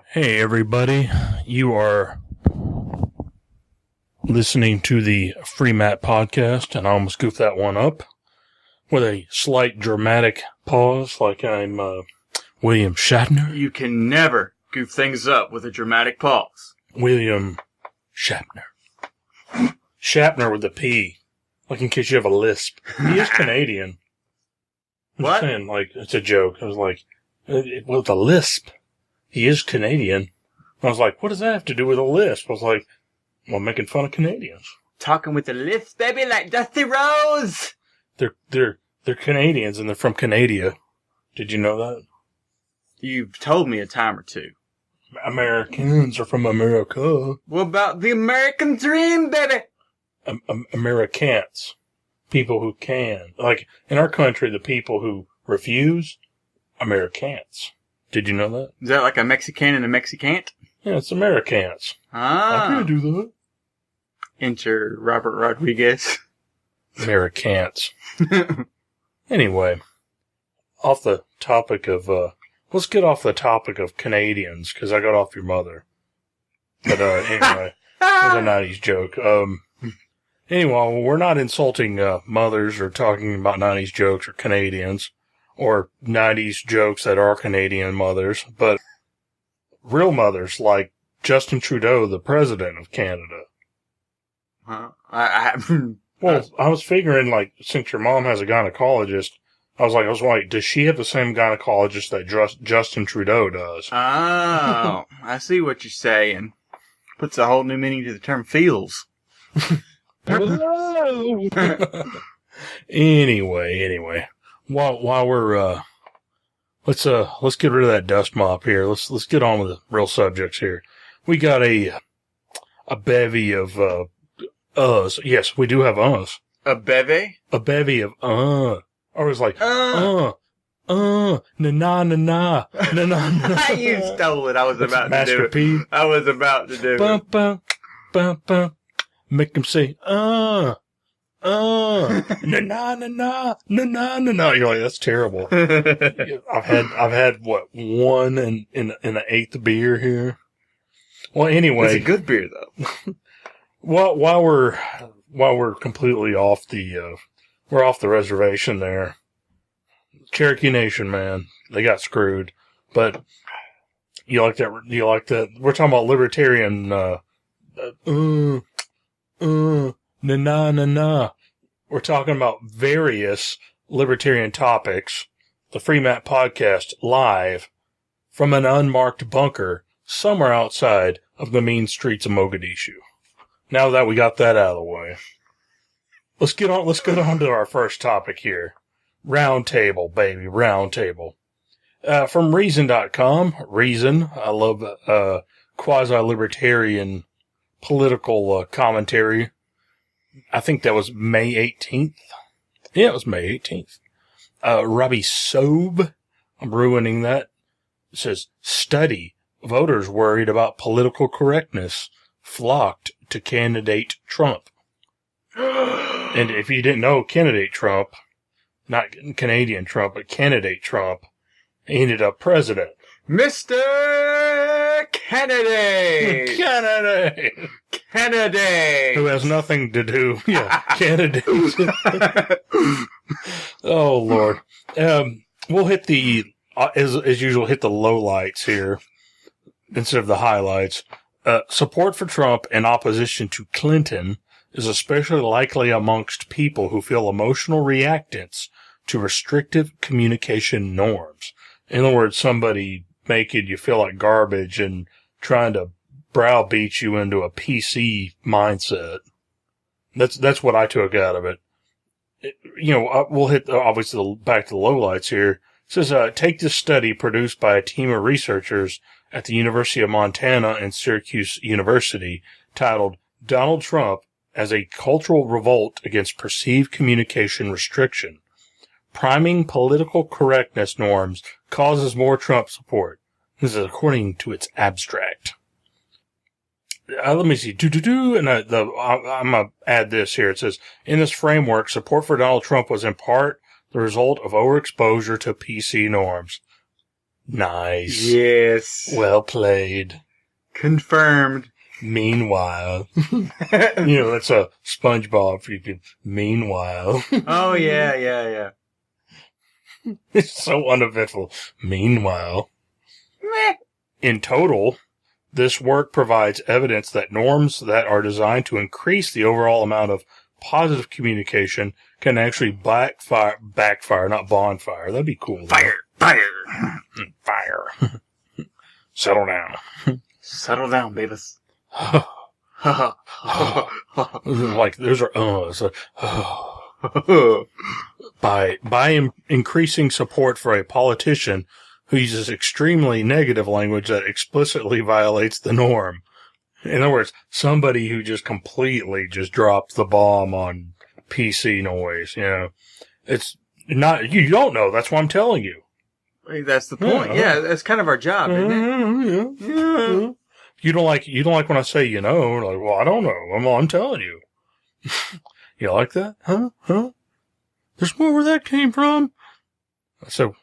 Hey everybody, you are listening to the Free Matt podcast, and I almost goofed that one up with a slight dramatic pause like I'm William Shatner. You can never goof things up with a dramatic pause. William Shatner. Shatner with a P, like in case you have a lisp. He is Canadian. I'm What? saying, like, it's a joke. I was like, with a lisp. He is Canadian. I was like, what does that have to do with a lisp? I was like, well, making fun of Canadians. Talking with the lisp, baby, like Dusty Rose. They're Canadians and they're from Canada. Did you know that? You've told me a time or two. Americans are from America. What about the American dream, baby? Americans. People who can. Like, in our country, the people who refuse, Americans. Did you know that? Is that like a Mexican and a Mexicant? Yeah, it's Americans. I can't do that. Enter Robert Rodriguez. Americans. Anyway, off the topic of, let's get off the topic of Canadians, because I got off your mother. But, anyway, that was a 90s joke. Anyway, we're not insulting, mothers or talking about 90s jokes or Canadians, or 90s jokes that are Canadian mothers, but real mothers like Justin Trudeau, the president of Canada. Huh? Well, I was figuring, like, since your mom has a gynecologist, I was like, does she have the same gynecologist that Justin Trudeau does? Oh, I see what you're saying. Puts a whole new meaning to the term feels. Anyway. While we're, let's get rid of that dust mop here. Let's get on with the real subjects here. We got a bevy of, us. Yes, we do have us. A bevy? A bevy of, I was like, na na na na. You stole it. I was about to Master do it. P. I was about to do it. Bum, bum, bum, bum. Make them say, na na na na na na. You're like, that's terrible. I've had what, one and an eighth beer here. Well, anyway, It's a good beer though. while we're completely off we're off the reservation there. Cherokee Nation, man, they got screwed. But you like that? We're talking about libertarian. Na na na. We're talking about various libertarian topics. The Free Matt podcast live from an unmarked bunker somewhere outside of the mean streets of Mogadishu. Now that we got that out of the way, let's get on to our first topic here. Round table, baby, round table. From Reason.com. Reason. I love quasi-libertarian political commentary. I think that was May 18th. Yeah, it was May 18th. Robbie Sobe, I'm ruining that. It says, study. Voters worried about political correctness flocked to candidate Trump. And if you didn't know, candidate Trump, not Canadian Trump, but candidate Trump, he ended up president. Mr. Kennedy! Kennedy! Who has nothing to do. Yeah, candidate. Oh, Lord. We'll hit the, as usual, hit the lowlights here instead of the highlights. Support for Trump and opposition to Clinton is especially likely amongst people who feel emotional reactance to restrictive communication norms. In other words, somebody making you feel like garbage and trying to browbeat you into a PC mindset. That's what I took out of it. We'll hit, obviously, back to the lowlights here. It says, take this study produced by a team of researchers at the University of Montana and Syracuse University titled Donald Trump as a Cultural Revolt Against Perceived Communication Restriction. Priming political correctness norms causes more Trump support. This is according to its abstract. Let me see. And I'm going to add this here. It says, in this framework, support for Donald Trump was in part the result of overexposure to PC norms. Nice. Yes. Well played. Confirmed. Meanwhile. That's a SpongeBob for you. Meanwhile. Oh, yeah. It's so uneventful. Meanwhile. Meh. In total, this work provides evidence that norms that are designed to increase the overall amount of positive communication can actually backfire, not bonfire. That'd be cool. Fire. Fire. Settle down. Settle down, babies. Like, those are, by increasing support for a politician who uses extremely negative language that explicitly violates the norm. In other words, somebody who just completely just drops the bomb on PC noise, It's not, you don't know, that's what I'm telling you. That's the point. Yeah, that's kind of our job, isn't it? Yeah. You don't like when I say, like, well, I don't know. I'm telling you. You like that? Huh? There's more where that came from. So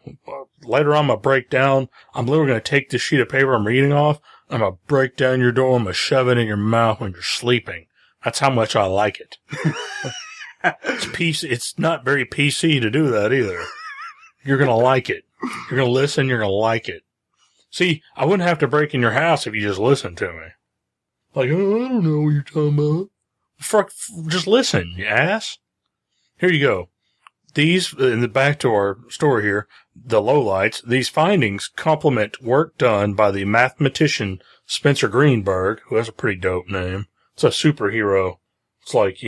later on, I'm going to break down. I'm literally going to take this sheet of paper I'm reading off. I'm going to break down your door. I'm going to shove it in your mouth when you're sleeping. That's how much I like it. It's not very PC to do that either. You're going to like it. You're going to listen. You're going to like it. See, I wouldn't have to break in your house if you just listened to me. Like, oh, I don't know what you're talking about. Just listen, you ass. Here you go. These, in the back to our story here, the lowlights, these findings complement work done by the mathematician Spencer Greenberg, who has a pretty dope name. It's a superhero. It's like,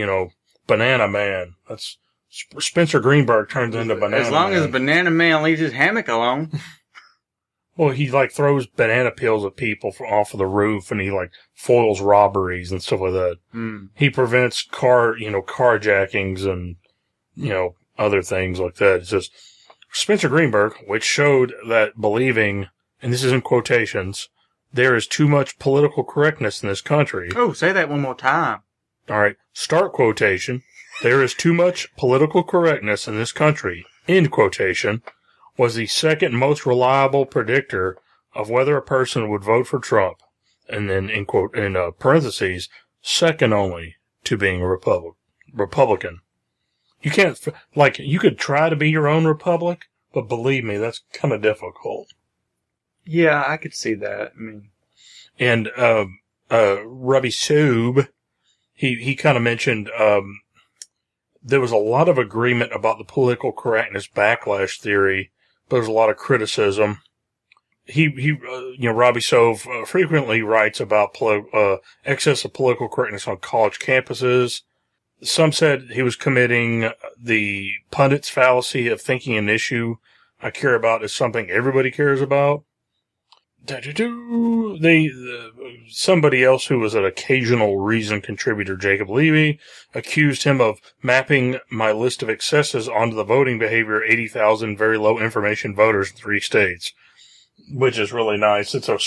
Banana Man. That's Spencer Greenberg turns into Banana Man. As long as Banana Man leaves his hammock alone. Well, he throws banana peels at people off of the roof, and he foils robberies and stuff like that. Mm. He prevents carjackings and other things like that. It's just Spencer Greenberg, which showed that believing, and this is in quotations, there is too much political correctness in this country. Oh, say that one more time. All right, start quotation. There is too much political correctness in this country, end quotation, was the second most reliable predictor of whether a person would vote for Trump, and then in parentheses, second only to being a Republican. You can't, you could try to be your own republic, but believe me, that's kind of difficult. Yeah, I could see that. I mean, and Robbie Soube, he kind of mentioned there was a lot of agreement about the political correctness backlash theory, but there's a lot of criticism. Robbie Soube frequently writes about excess of political correctness on college campuses. Some said he was committing the pundit's fallacy of thinking an issue I care about is something everybody cares about. Somebody else who was an occasional Reason contributor, Jacob Levy, accused him of mapping my list of excesses onto the voting behavior of 80,000 very low information voters in 3 states, which is really nice. It's a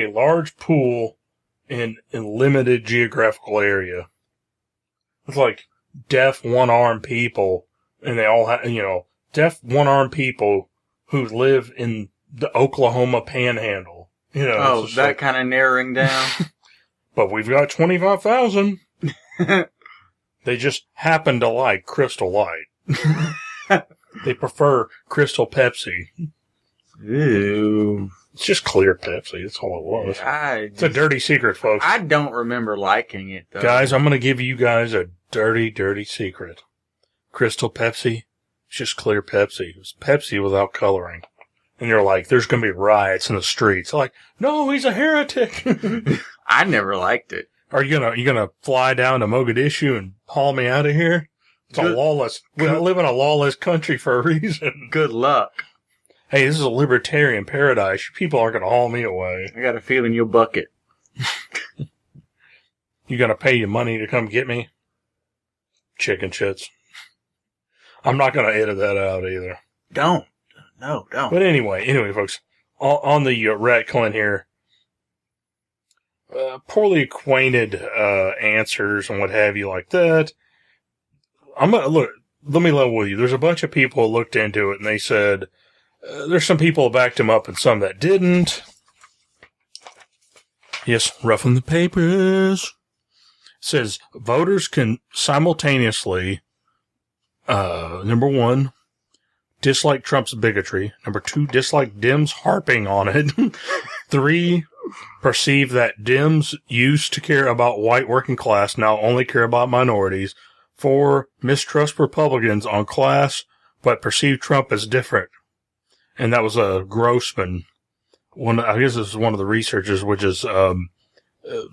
large pool in limited geographical area. It's like deaf one-armed people, and they all have, deaf one-armed people who live in the Oklahoma Panhandle. That kind of narrowing down. But we've got 25,000. They just happen to like Crystal Light. They prefer Crystal Pepsi. Ew. It's just clear Pepsi. That's all it was. It's a dirty secret, folks. I don't remember liking it, though. Guys, I'm going to give you guys a dirty, dirty secret. Crystal Pepsi, it's just clear Pepsi. It's Pepsi without coloring. And you're like, there's going to be riots in the streets. Like, no, he's a heretic. I never liked it. Are you gonna fly down to Mogadishu and haul me out of here? It's we live in a lawless country for a reason. Good luck. Hey, this is a libertarian paradise. People aren't gonna haul me away. I got a feeling you'll buck it. You gonna pay you money to come get me? Chicken shits. I'm not gonna edit that out either. Don't. No, don't. But anyway, folks, on the Rat Clint here, poorly acquainted answers and what have you like that. I'm gonna look. Let me level with you. There's a bunch of people who looked into it and they said, There's some people who backed him up and some that didn't. Yes, roughing the papers. It says voters can simultaneously, number one, dislike Trump's bigotry. Number two, dislike Dems harping on it. 3, perceive that Dems used to care about white working class, now only care about minorities. 4, mistrust Republicans on class, but perceive Trump as different. And that was a Grossman. I guess this is one of the researchers, which is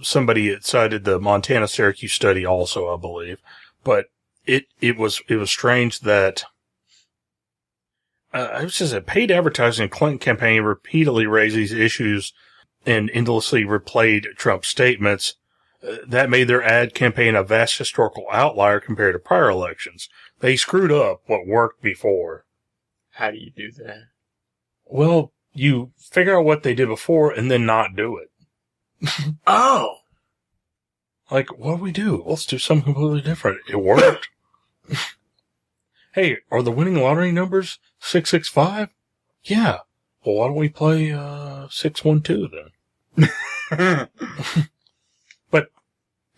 somebody that cited the Montana-Syracuse study also, I believe. But it was strange that it was just a paid advertising Clinton campaign repeatedly raised these issues and endlessly replayed Trump's statements. That made their ad campaign a vast historical outlier compared to prior elections. They screwed up what worked before. How do you do that? Well, you figure out what they did before and then not do it. Oh! Like, what do we do? Let's do something completely different. It worked. Hey, are the winning lottery numbers 665? Yeah. Well, why don't we play 612 then? But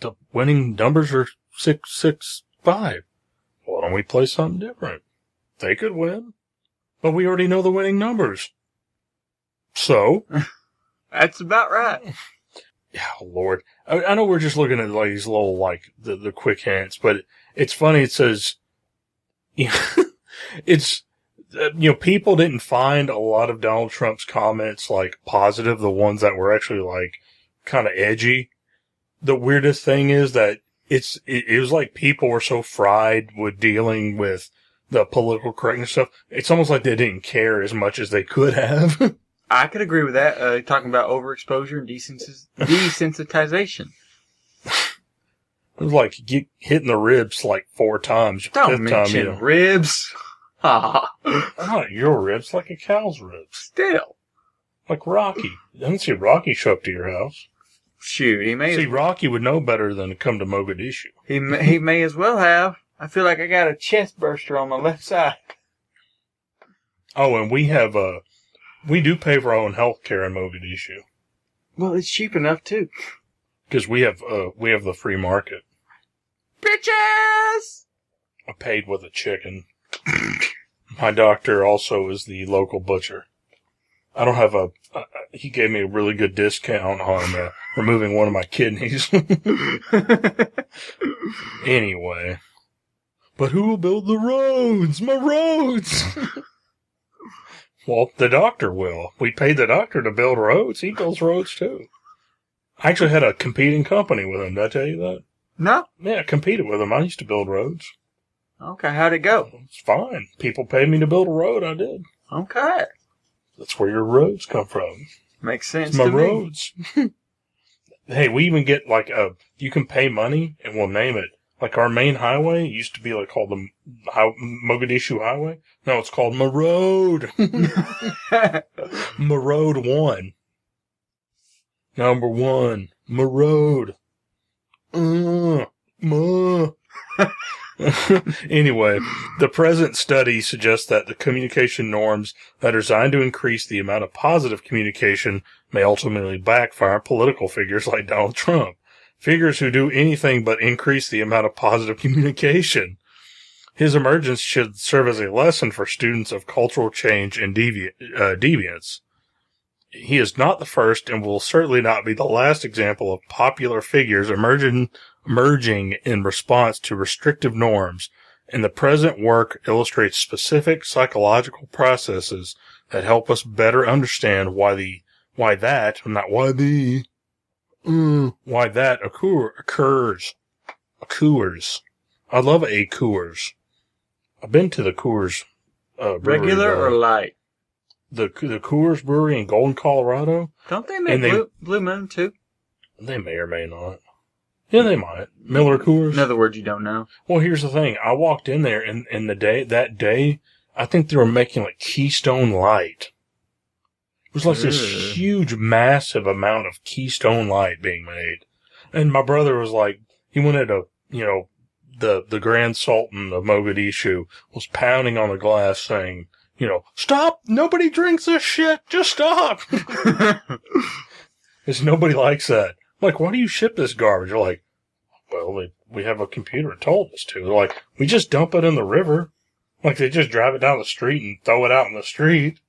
the winning numbers are 665. Why don't we play something different? They could win. But we already know the winning numbers. So? That's about right. Yeah, Lord. I know we're just looking at like these little, like, the quick hints, but it's funny. It says, it's, people didn't find a lot of Donald Trump's comments, like, positive, the ones that were actually, like, kind of edgy. The weirdest thing is that it was like people were so fried with dealing with the political correctness stuff. It's almost like they didn't care as much as they could have. I could agree with that. Talking about overexposure and desensitization. It was like hitting the ribs like 4 times. Don't mention ribs. Not your ribs, like a cow's ribs. Still. Like Rocky. I didn't see Rocky show up to your house. Shoot, he may. See, Rocky would know better than to come to Mogadishu. He may as well have. I feel like I got a chest burster on my left side. Oh, and we do pay for our own health care in Mogadishu. Well, it's cheap enough too. Because we have the free market. Bitches! I paid with a chicken. My doctor also is the local butcher. I don't have he gave me a really good discount on removing one of my kidneys. Anyway. But who will build the roads? My roads! Well, the doctor will. We paid the doctor to build roads. He builds roads, too. I actually had a competing company with him. Did I tell you that? No. Yeah, I competed with him. I used to build roads. Okay, how'd it go? It's fine. People paid me to build a road. I did. Okay. That's where your roads come from. Makes sense It's my to me. roads. Hey, we even get like you can pay money and we'll name it. Like our main highway used to be like called the Mogadishu Highway. No, it's called Road. Road 1. Number 1. Road. Anyway, the present study suggests that the communication norms that are designed to increase the amount of positive communication may ultimately backfire on political figures like Donald Trump. Figures who do anything but increase the amount of positive communication. His emergence should serve as a lesson for students of cultural change and deviance. He is not the first and will certainly not be the last example of popular figures emerging in response to restrictive norms, and the present work illustrates specific psychological processes that help us better understand why that occurs. I love a Coors. I've been to the Coors brewery. Regular or light? The Coors Brewery in Golden, Colorado. Don't they make Blue Moon too? They may or may not. Yeah, they might. Miller Coors. In other words, you don't know. Well, here's the thing. I walked in there, and that day, I think they were making like Keystone Light. It was like this huge, massive amount of Keystone Light being made. And my brother was like, he wanted the Grand Sultan of Mogadishu was pounding on the glass saying, stop! Nobody drinks this shit! Just stop! Because nobody likes that. I'm like, why do you ship this garbage? They're like, well, we have a computer that told us to. They're like, we just dump it in the river. Like, they just drive it down the street and throw it out in the street.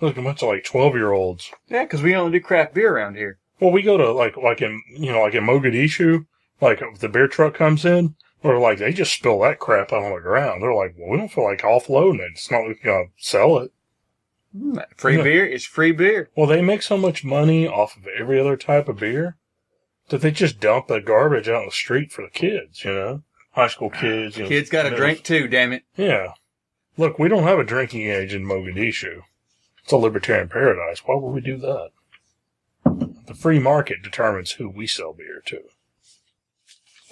Look, a bunch of 12-year-olds. Yeah, because we only do craft beer around here. Well, we go to like in Mogadishu, if the beer truck comes in, or they just spill that crap out on the ground. They're like, well, we don't feel like offloading it. It's not like we're gonna sell it. Free beer is free beer. Well, they make so much money off of every other type of beer that they just dump the garbage out in the street for the kids. High school kids. Kids got to drink too. Damn it. Yeah. Look, we don't have a drinking age in Mogadishu. It's a libertarian paradise. Why would we do that? The free market determines who we sell beer to.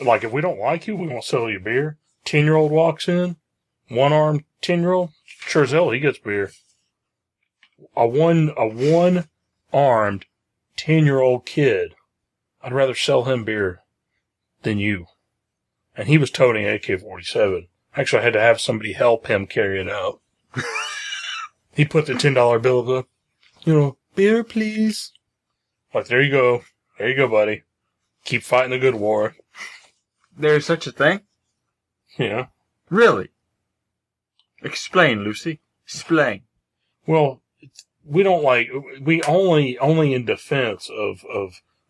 Like, if we don't like you, we won't sell you beer. 10-year-old walks in, one-armed 10-year-old, sure as hell he gets beer. A one-armed 10-year-old kid, I'd rather sell him beer than you. And he was toting AK-47. Actually, I had to have somebody help him carry it out. He put the $10 bill up. Beer, please. Like, there you go. There you go, buddy. Keep fighting the good war. There's such a thing? Yeah. Really? Explain, Lucy. Explain. Well, we don't we only in defense of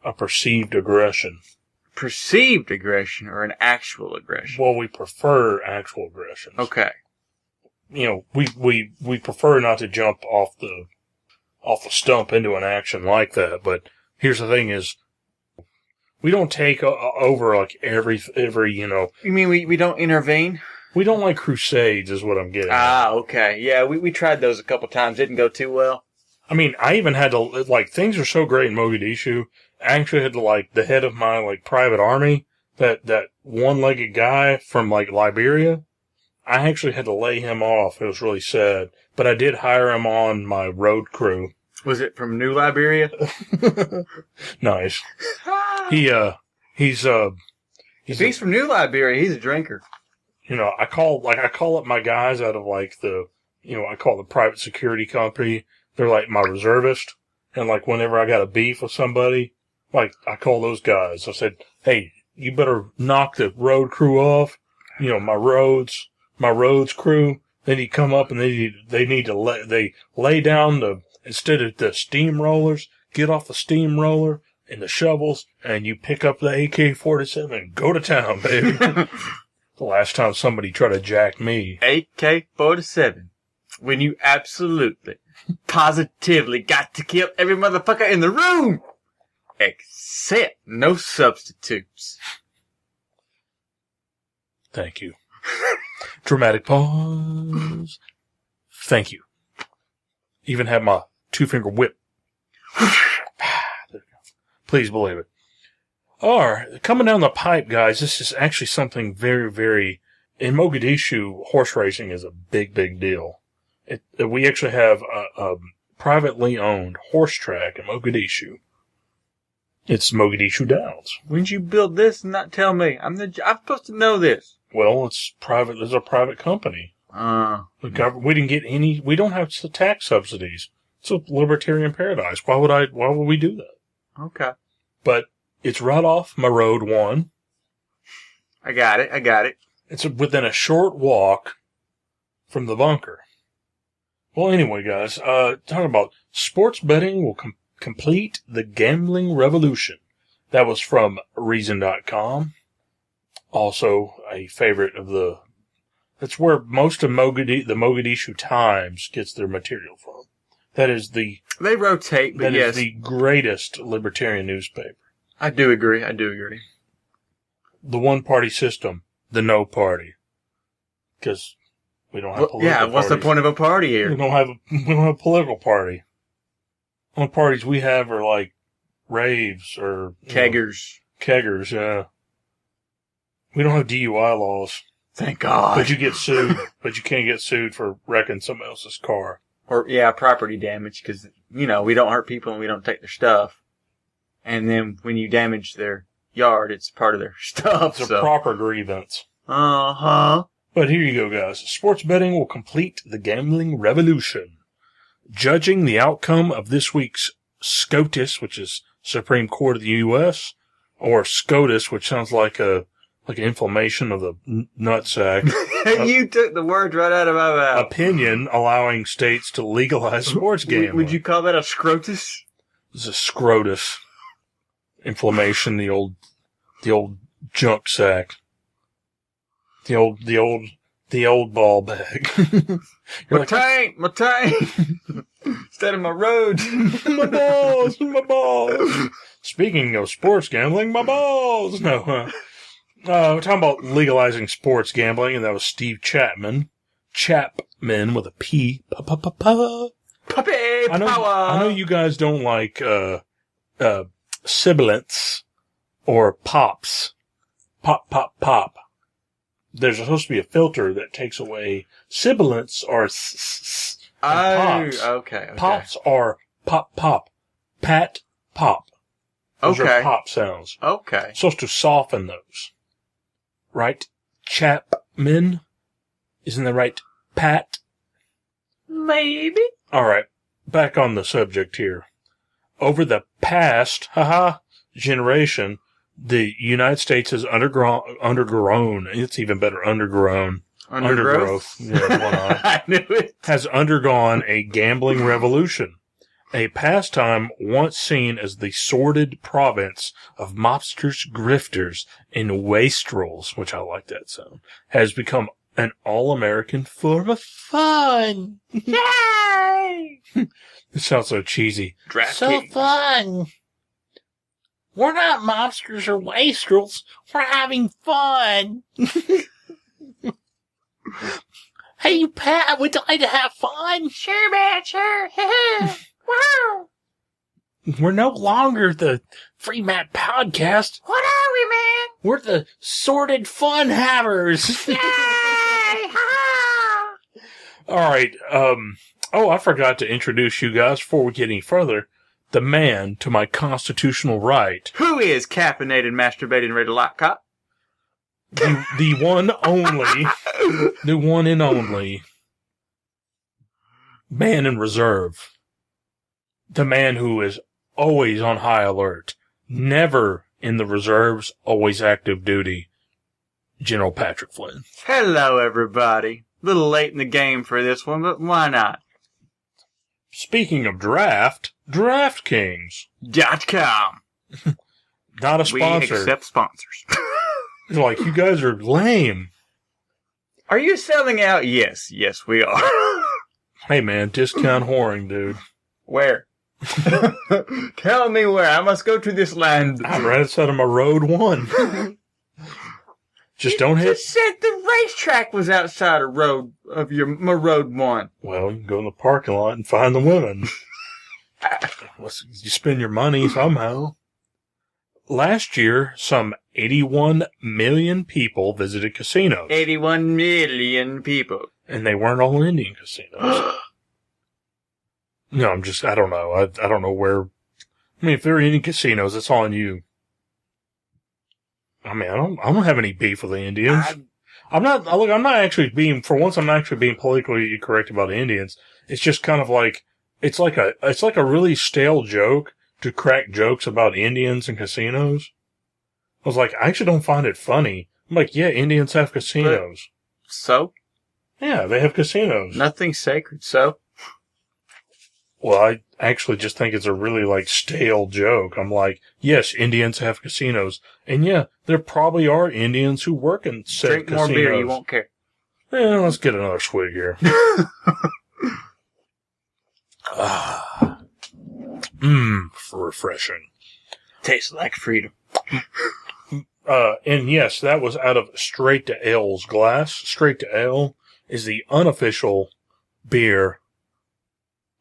a perceived aggression. Perceived aggression or an actual aggression? Well, we prefer actual aggression. Okay. We prefer not to jump off the stump into an action like that. But here's the thing: is we don't take over every. You mean we don't intervene? We don't like crusades, is what I'm getting. Ah, okay. Yeah, we tried those a couple times. Didn't go too well. I mean, I even had to things are so great in Mogadishu. I actually had to the head of my private army, that one-legged guy from Liberia. I actually had to lay him off. It was really sad. But I did hire him on my road crew. Was it from New Liberia? Nice. If he's from New Liberia, he's a drinker. I call up my guys out of I call the private security company. They're my reservist. And whenever I got a beef with somebody, I call those guys. I said, hey, you better knock the road crew off. My roads crew, they need to come up and they need to lay down instead of the steamrollers, get off the steamroller and the shovels, and you pick up the AK-47 and go to town, baby. The last time somebody tried to jack me. AK-47. When you absolutely, positively got to kill every motherfucker in the room. Except no substitutes. Thank you. Dramatic pause. Thank you. Even had my 2-finger whip. Please believe it. Coming down the pipe, guys, this is actually something very, very... In Mogadishu, horse racing is a big, big deal. We actually have a privately owned horse track in Mogadishu. It's Mogadishu Downs. When did you build this and not tell me? I'm supposed to know this. Well, it's private. It's a private company. We didn't get any. We don't have tax subsidies. It's a libertarian paradise. Why would we do that? Okay. But it's right off my Road 1. I got it. It's within a short walk from the bunker. Well, anyway, guys, talking about sports betting will complete the gambling revolution. That was from Reason.com. Also, a favorite of that's where most of the Mogadishu Times gets their material from. That is they rotate, but yes. That is the greatest libertarian newspaper. I do agree. The one-party system, the no party. Because we don't have political parties. What's the point of a party here? We don't have a political party. The only parties we have are raves or... Keggers. Keggers, yeah. We don't have DUI laws. Thank God. But you get sued. But you can't get sued for wrecking somebody else's car. Or, property damage, because, we don't hurt people and we don't take their stuff. And then when you damage their yard, it's part of their stuff. It's a proper grievance. Uh-huh. But here you go, guys. Sports betting will complete the gambling revolution. Judging the outcome of this week's SCOTUS, which is Supreme Court of the U.S., or SCOTUS, which sounds like an inflammation of the nutsack. You took the words right out of my mouth. Opinion allowing states to legalize sports gambling. Would you call that a scrotus? It's a scrotus. Inflammation, the old junk sack. The old ball bag. My tank! Instead of my road. My balls. Speaking of sports gambling, my balls. No, we're talking about legalizing sports gambling, and that was Steve Chapman. Chapman with a P. Puppy power! I know you guys don't like sibilants or pops. Pop. There's supposed to be a filter that takes away sibilants or pops. Okay. Pops are pop. Pat, pop. Those are pop sounds. Okay. Supposed to soften those. Right? Chapman? Isn't that right? Pat? Maybe. Alright. Back on the subject here. Over the past, generation, the United States has undergrown. It's even better, undergrowth. Yeah, one eye. I knew it. Has undergone a gambling revolution. A pastime once seen as the sordid province of mobsters, grifters, and wastrels, which I like that sound, has become an all-American form of fun. Yay! It sounds so cheesy. So fun. We're not mobsters or wastrels. We're having fun. Hey, Pat, would you like to have fun? Sure, man, sure. Wow. We're no longer the Free Matt Podcast. What are we, man? We're the Sordid Fun Havers. Yay! Ha! All right. I forgot to introduce you guys before we get any further. The man to my constitutional right. Who is caffeinated, masturbating, ready to lock cop? The one only, the one and only man in reserve. The man who is always on high alert, never in the reserves, always active duty. General Patrick Flynn. Hello, everybody. A little late in the game for this one, but why not? Speaking of draft, DraftKings.com. Not a sponsor. We accept sponsors. Like, you guys are lame. Are you selling out? Yes, we are. Hey, man, discount whoring, dude. Where? Tell me where. I must go to this land. I'm right outside of my Road 1. Just don't hit. You just said the racetrack was outside of my Road 1. Well, you can go in the parking lot and find the women. You spend your money somehow. Last year, some 81 million people visited casinos. 81 million people. And they weren't all Indian casinos. No, I don't know. I don't know where. I mean, if they're Indian casinos, it's on you. I mean, I don't have any beef with the Indians. I'm not actually being politically correct about the Indians. It's just kind of like, it's like a really stale joke to crack jokes about Indians and casinos. I was like, I actually don't find it funny. I'm like, yeah, Indians have casinos. So? Yeah, they have casinos. Nothing sacred, so? Well, I actually just think it's a really, stale joke. I'm like, yes, Indians have casinos. And yeah, there probably are Indians who work in said casinos. Drink more beer, you won't care. Yeah, let's get another swig here. Refreshing. Tastes like freedom. And yes, that was out of Straight to Ale's glass. Straight to Ale is the unofficial beer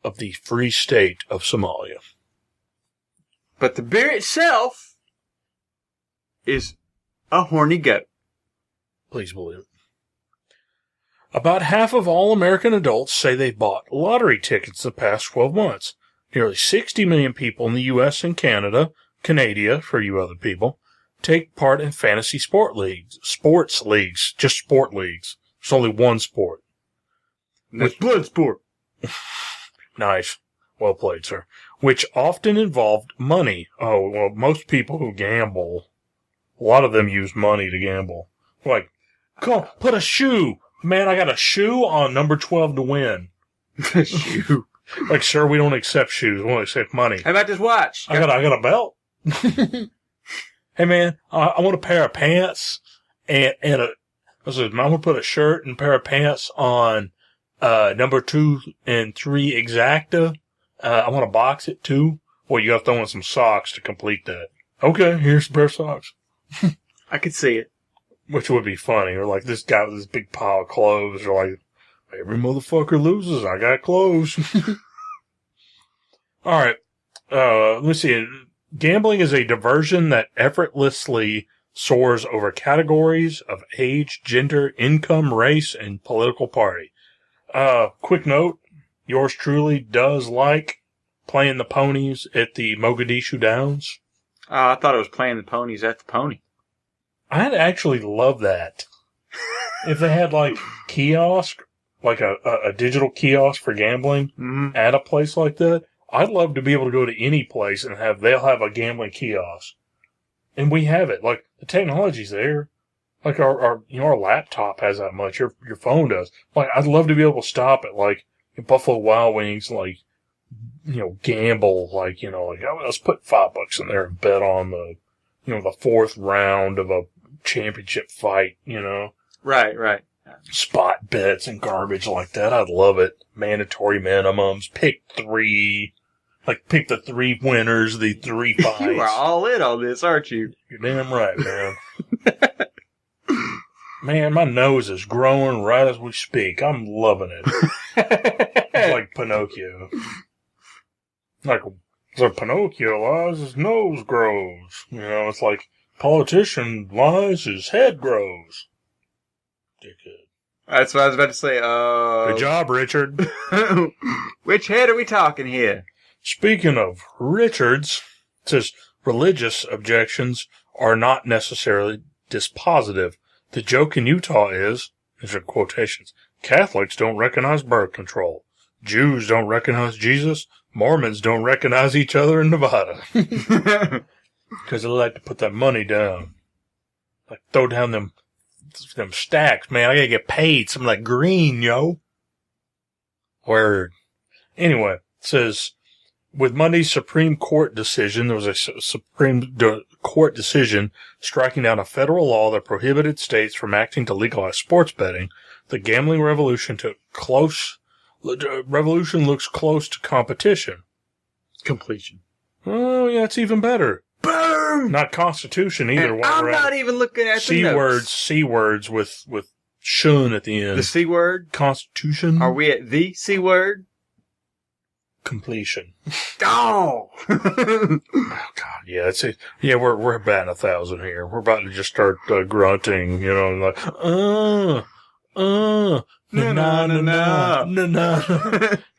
of the Free State of Somalia. But the beer itself is a horny goat. Please believe it. About half of all American adults say they've bought lottery tickets the past 12 months. Nearly 60 million people in the U.S. and Canada, for you other people, take part in fantasy sports leagues. Just sport leagues. There's only one sport. That's blood sport. Nice. Well played, sir. Which often involved money. Oh, well, most people who gamble, a lot of them use money to gamble. Like, come on, put a shoe. Man, I got a shoe on number 12 to win. Shoe. Like, sir, we don't accept shoes. We only accept money. How about this watch? I got a belt. Hey, man, I want a pair of pants and I said, I'm going to put a shirt and a pair of pants on number 2 and 3 exacta. I want to box it too. Well, you got to throw in some socks to complete that. Okay, here's a pair of socks. I could see it. Which would be funny. Or like this guy with this big pile of clothes. Or like, every motherfucker loses. I got clothes. All right. Let me see. Gambling is a diversion that effortlessly soars over categories of age, gender, income, race, and political party. Quick note. Yours truly does like playing the ponies at the Mogadishu Downs. I thought it was playing the ponies at the pony. I'd actually love that. If they had like kiosk, like a digital kiosk for gambling at a place like that, I'd love to be able to go to any place and they'll have a gambling kiosk. And we have it. Like the technology's there. Like our laptop has that much. Your phone does. Like I'd love to be able to stop at like Buffalo Wild Wings, like, gamble, like, let's put $5 in there and bet on the 4th round of a championship fight, Right. Spot bets and garbage like that. I'd love it. Mandatory minimums. Pick 3. Like, pick the 3 winners, the 3 fights. You are all in on this, aren't you? You're damn right, man. Man, my nose is growing right as we speak. I'm loving it. It's like Pinocchio. So Pinocchio lies, his nose grows. It's like politician lies, his head grows. Dickhead. That's what I was about to say. Good job, Richard. Which head are we talking here? Speaking of Richards, it says religious objections are not necessarily dispositive. The joke in Utah is, these are quotations, Catholics don't recognize birth control. Jews don't recognize Jesus. Mormons don't recognize each other in Nevada. Because they like to put that money down. Like, throw down them stacks, man. I gotta get paid. Some of that green, yo. Word. Anyway, it says, with Monday's Supreme Court decision, there was a Supreme Court decision striking down a federal law that prohibited states from acting to legalize sports betting. The gambling revolution looks close to competition. Completion. Oh, yeah, it's even better. Boom! Not Constitution either. And I'm not even looking at the notes. C words with shun at the end. The C word? Constitution. Are we at the C word? Completion. Oh! Oh God, yeah, we're batting 1,000 here. We're about to just start grunting, like na.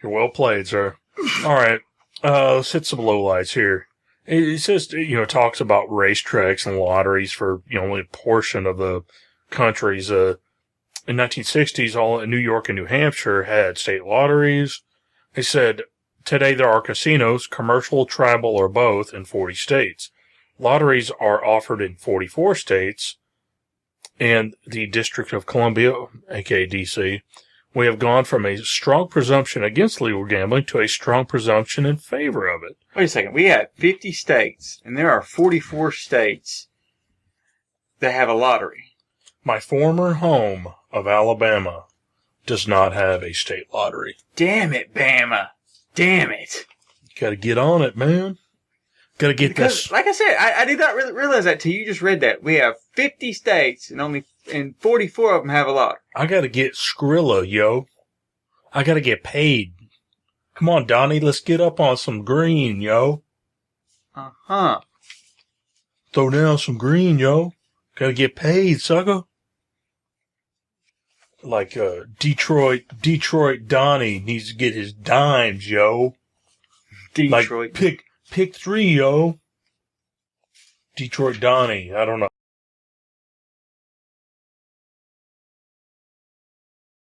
You're well played, sir. All right, let's hit some lowlights here. It says, talks about racetracks and lotteries for, only a portion of the countries. In 1960s, all New York and New Hampshire had state lotteries. They said, today there are casinos, commercial, tribal, or both, in 40 states. Lotteries are offered in 44 states. And the District of Columbia, aka D.C., we have gone from a strong presumption against legal gambling to a strong presumption in favor of it. Wait a second. We have 50 states, and there are 44 states that have a lottery. My former home of Alabama does not have a state lottery. Damn it, Bama. Damn it. Gotta get on it, man. Gotta get this. Like I said, I did not really realize that till you just read that. We have 50 states, and 44 of them have a lottery. I gotta get Skrilla, yo. I gotta get paid. Come on, Donnie, let's get up on some green, yo. Uh-huh. Throw down some green, yo. Gotta get paid, sucker. Like, Detroit Donnie needs to get his dimes, yo. Detroit. Like, pick 3, yo. Detroit Donnie, I don't know.